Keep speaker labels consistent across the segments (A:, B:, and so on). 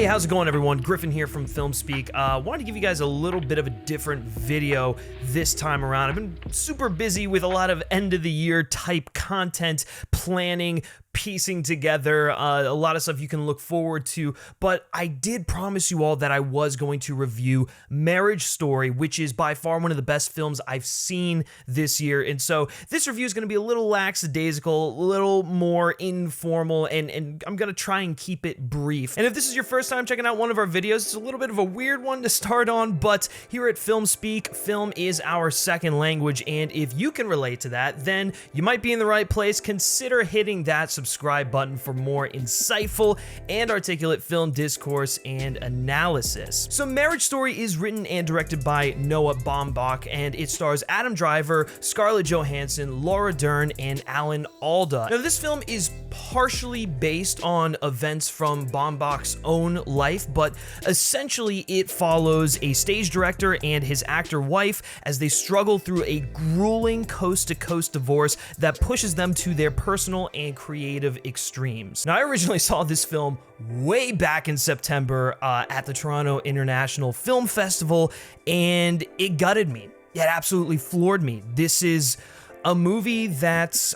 A: Hey, how's it going, everyone? Griffin here from FilmSpeak. Wanted to give you guys a little bit of a different video this time around. I've been super busy with a lot of end-of-the-year type content, planning, piecing together a lot of stuff you can look forward to, but I did promise you all that I was going to review Marriage Story, which is by far one of the best films I've seen this year. And so this review is going to be a little lackadaisical, a little more informal, and I'm going to try and keep it brief. And if this is your first time checking out one of our videos, it's a little bit of a weird one to start on, but here at FilmSpeak, film is our second language, and if you can relate to that, then you might be in the right place. Consider hitting that subscribe button for more insightful and articulate film discourse and analysis. So Marriage Story is written and directed by Noah Baumbach, and it stars Adam Driver, Scarlett Johansson, Laura Dern, and Alan Alda. Now, this film is partially based on events from Baumbach's own life, but essentially it follows a stage director and his actor wife as they struggle through a grueling coast-to-coast divorce that pushes them to their personal and creative extremes. Now, I originally saw this film way back in September at the Toronto International Film Festival, and it gutted me. It absolutely floored me. This is a movie that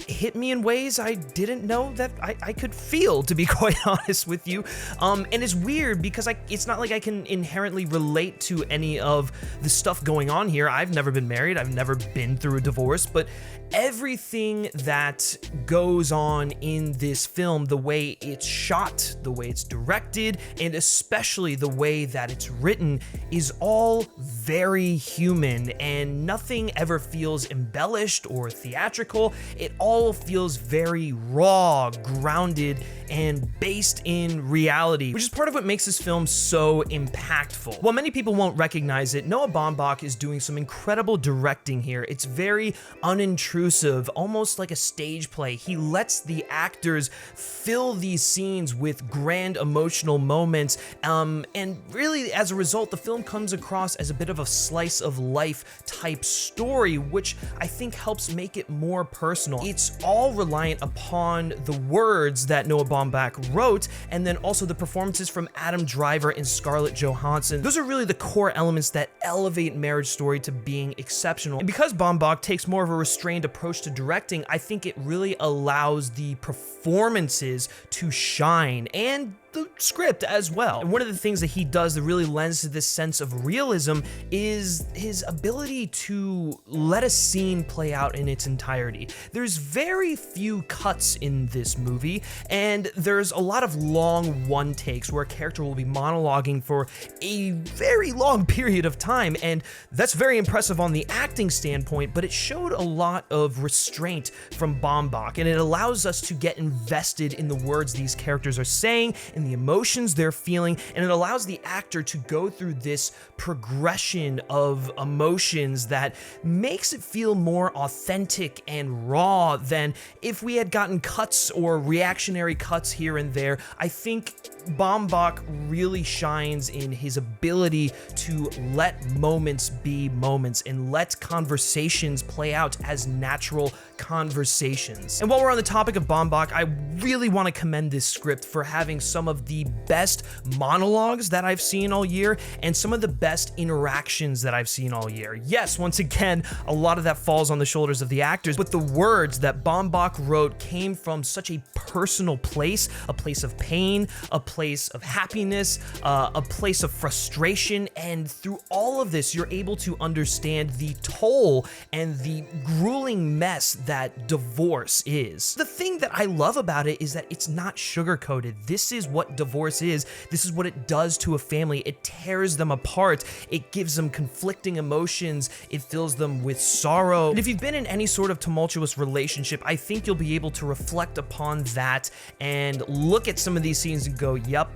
A: hit me in ways I didn't know that I could feel, to be quite honest with you. And it's weird because it's not like I can inherently relate to any of the stuff going on here. I've never been married. I've never been through a divorce, but everything that goes on in this film, the way it's shot, the way it's directed, and especially the way that it's written is all very human, and nothing ever feels embellished or theatrical. It all feels very raw, grounded, and based in reality, which is part of what makes this film so impactful. While many people won't recognize it, Noah Baumbach is doing some incredible directing here. It's very unintrusive, almost like a stage play. He lets the actors fill these scenes with grand emotional moments, and really, as a result, the film comes across as a bit of a slice of life type story, which I think helps make it more personal. It's all reliant upon the words that Noah Baumbach wrote, and then also the performances from Adam Driver and Scarlett Johansson. Those are really the core elements that elevate Marriage Story to being exceptional. And because Baumbach takes more of a restrained approach to directing, I think it really allows the performances to shine, and the script as well. And one of the things that he does that really lends to this sense of realism is his ability to let a scene play out in its entirety. There's very few cuts in this movie, and there's a lot of long one takes where a character will be monologuing for a very long period of time, and that's very impressive on the acting standpoint, but it showed a lot of restraint from Baumbach, and it allows us to get invested in the words these characters are saying, in the emotions they're feeling, and it allows the actor to go through this progression of emotions that makes it feel more authentic and raw than if we had gotten cuts or reactionary cuts here and there. I think Baumbach really shines in his ability to let moments be moments and let conversations play out as natural conversations. And while we're on the topic of Baumbach, I really want to commend this script for having some of the best monologues that I've seen all year and some of the best interactions that I've seen all year. Yes, once again, a lot of that falls on the shoulders of the actors, but the words that Baumbach wrote came from such a personal place, a place of pain, a place of happiness, a place of frustration, and through all of this, you're able to understand the toll and the grueling mess that divorce is. The thing that I love about it is that it's not sugar-coated. This is what divorce is. This is what it does to a family. It tears them apart. It gives them conflicting emotions. It fills them with sorrow. And if you've been in any sort of tumultuous relationship, I think you'll be able to reflect upon that and look at some of these scenes and go, yep,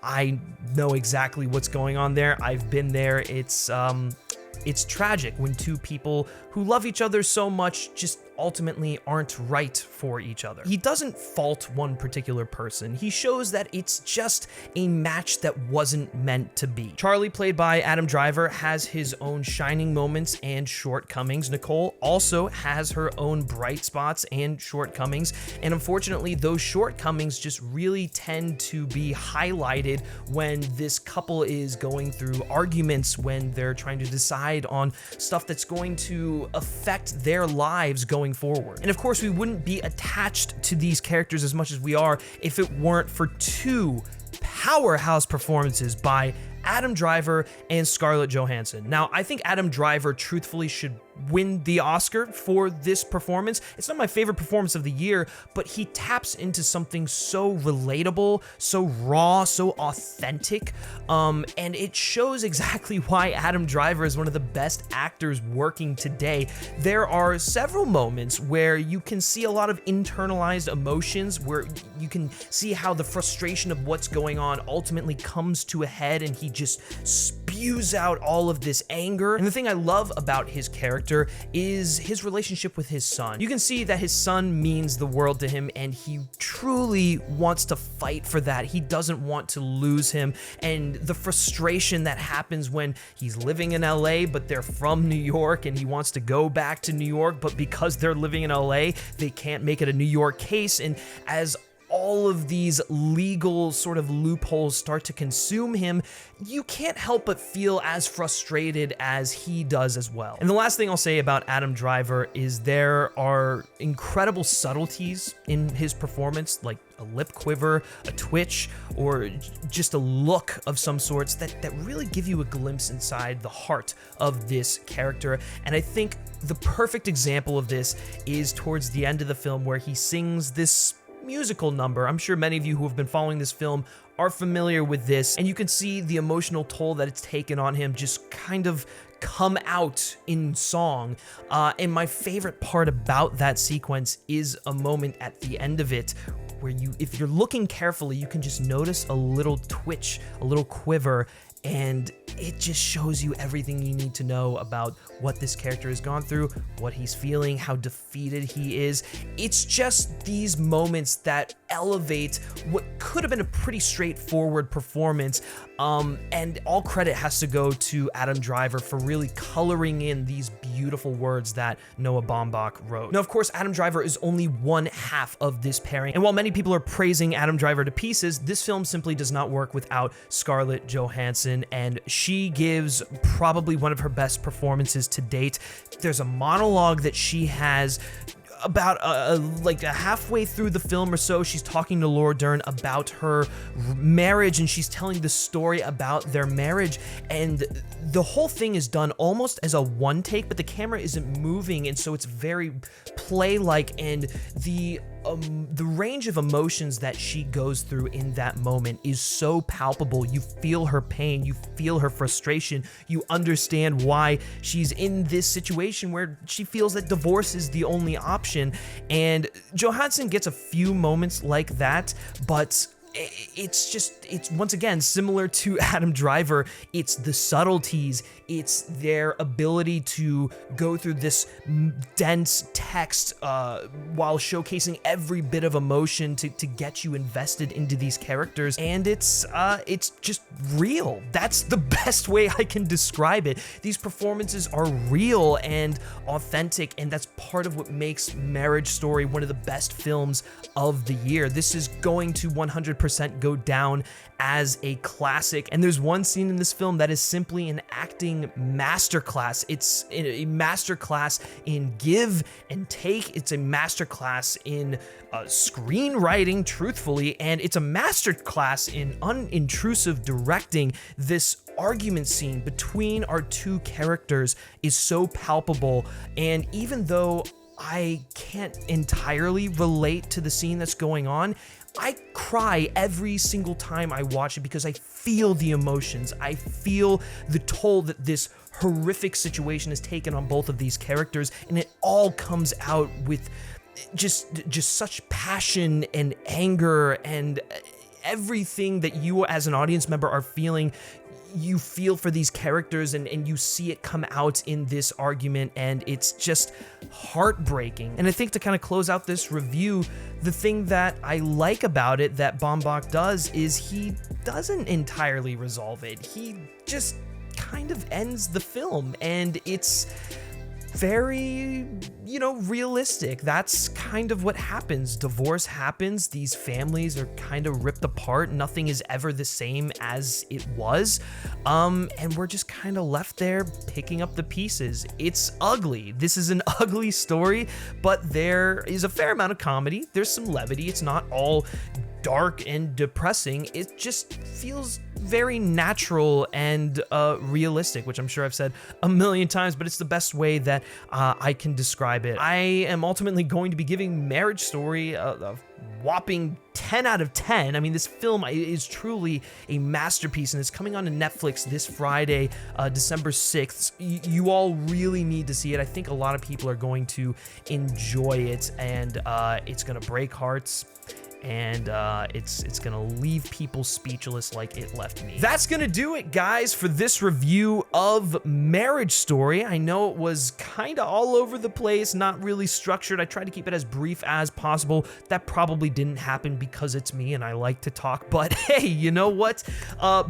A: I know exactly what's going on there. I've been there. It's tragic when two people who love each other so much just ultimately aren't right for each other. He doesn't fault one particular person. He shows that it's just a match that wasn't meant to be. Charlie, played by Adam Driver, has his own shining moments and shortcomings. Nicole also has her own bright spots and shortcomings, and unfortunately those shortcomings just really tend to be highlighted when this couple is going through arguments, when they're trying to decide on stuff that's going to affect their lives going forward. And of course, we wouldn't be attached to these characters as much as we are if it weren't for two powerhouse performances by Adam Driver and Scarlett Johansson. Now, I think Adam Driver truthfully should win the Oscar for this performance. It's not my favorite performance of the year, but he taps into something so relatable, so raw, so authentic, and it shows exactly why Adam Driver is one of the best actors working today. There are several moments where you can see a lot of internalized emotions, where you can see how the frustration of what's going on ultimately comes to a head, and he just spews out all of this anger. And the thing I love about his character is his relationship with his son. You can see that his son means the world to him, and he truly wants to fight for that. He doesn't want to lose him, and the frustration that happens when he's living in LA, but they're from New York, and he wants to go back to New York, but because they're living in LA, they can't make it a New York case. And as all of these legal sort of loopholes start to consume him, you can't help but feel as frustrated as he does as well. And the last thing I'll say about Adam Driver is there are incredible subtleties in his performance, like a lip quiver, a twitch, or just a look of some sorts that really give you a glimpse inside the heart of this character. And I think the perfect example of this is towards the end of the film, where he sings this musical number. I'm sure many of you who have been following this film are familiar with this, and you can see the emotional toll that it's taken on him just kind of come out in song. And my favorite part about that sequence is a moment at the end of it where if you're looking carefully, you can just notice a little twitch, a little quiver, and it just shows you everything you need to know about what this character has gone through, what he's feeling, how defeated he is. It's just these moments that elevate what could have been a pretty straightforward performance, and all credit has to go to Adam Driver for really coloring in these beautiful words that Noah Baumbach wrote. Now, of course, Adam Driver is only one half of this pairing, and while many people are praising Adam Driver to pieces, this film simply does not work without Scarlett Johansson, and she gives probably one of her best performances to date. There's a monologue that she has about like halfway through the film or so. She's talking to Laura Dern about her marriage, and she's telling the story about their marriage, and the whole thing is done almost as a one take, but the camera isn't moving, and so it's very play-like, and the range of emotions that she goes through in that moment is so palpable. You feel her pain, you feel her frustration, you understand why she's in this situation where she feels that divorce is the only option. And Johansson gets a few moments like that, but it's once again similar to Adam Driver. It's the subtleties, it's their ability to go through this dense text while showcasing every bit of emotion to get you invested into these characters, and it's just real. That's the best way I can describe it. These performances are real and authentic, and that's part of what makes Marriage Story one of the best films of the year. This is going to 100% go down as a classic, and there's one scene in this film that is simply an acting masterclass. It's a masterclass in give and take. It's a masterclass in screenwriting, truthfully, and it's a masterclass in unintrusive directing. This argument scene between our two characters is so palpable, and even though I can't entirely relate to the scene that's going on, I cry every single time I watch it because I feel the emotions. I feel the toll that this horrific situation has taken on both of these characters, and it all comes out with just such passion and anger and everything that you as an audience member are feeling. you feel for these characters and you see it come out in this argument, and it's just heartbreaking. And I think to kind of close out this review, the thing that I like about it that Baumbach does is he doesn't entirely resolve it. He just kind of ends the film, and it's very, realistic. That's kind of what happens. Divorce happens. These families are kind of ripped apart. Nothing is ever the same as it was. And we're just kind of left there picking up the pieces. It's ugly. This is an ugly story, but there is a fair amount of comedy. There's some levity. It's not all dark and depressing. It just feels very natural and realistic, which I'm sure I've said a million times, but it's the best way that I can describe it. I am ultimately going to be giving Marriage Story a whopping 10 out of 10. I mean, this film is truly a masterpiece, and it's coming on to Netflix this Friday, December 6th. You all really need to see it. I think a lot of people are going to enjoy it, and it's going to break hearts. And it's gonna leave people speechless like it left me. That's gonna do it, guys, for this review of Marriage Story. I know it was kind of all over the place, not really structured. I tried to keep it as brief as possible. That probably didn't happen because it's me and I like to talk, but hey, you know what?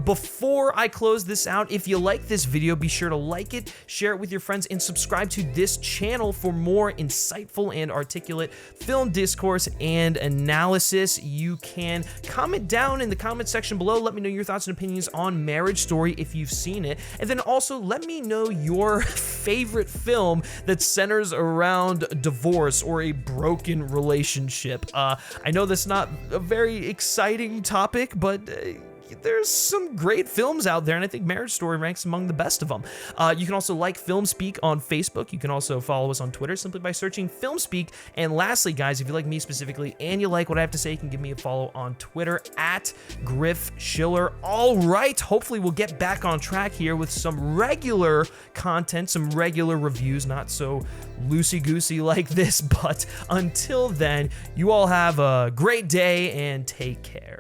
A: Before I close this out, if you like this video, be sure to like it, share it with your friends, and subscribe to this channel for more insightful and articulate film discourse and analysis. You can comment down in the comment section below. Let me know your thoughts and opinions on Marriage Story if you've seen it. And then also let me know your favorite film that centers around divorce or a broken relationship. I know that's not a very exciting topic, but there's some great films out there, and I think Marriage Story ranks among the best of them. You can also like FilmSpeak on Facebook. You can also follow us on Twitter simply by searching FilmSpeak. And lastly, guys, if you like me specifically and you like what I have to say, you can give me a follow on Twitter at Griff Schiller. All right, hopefully we'll get back on track here with some regular content, some regular reviews, not so loosey-goosey like this. But until then, you all have a great day and take care.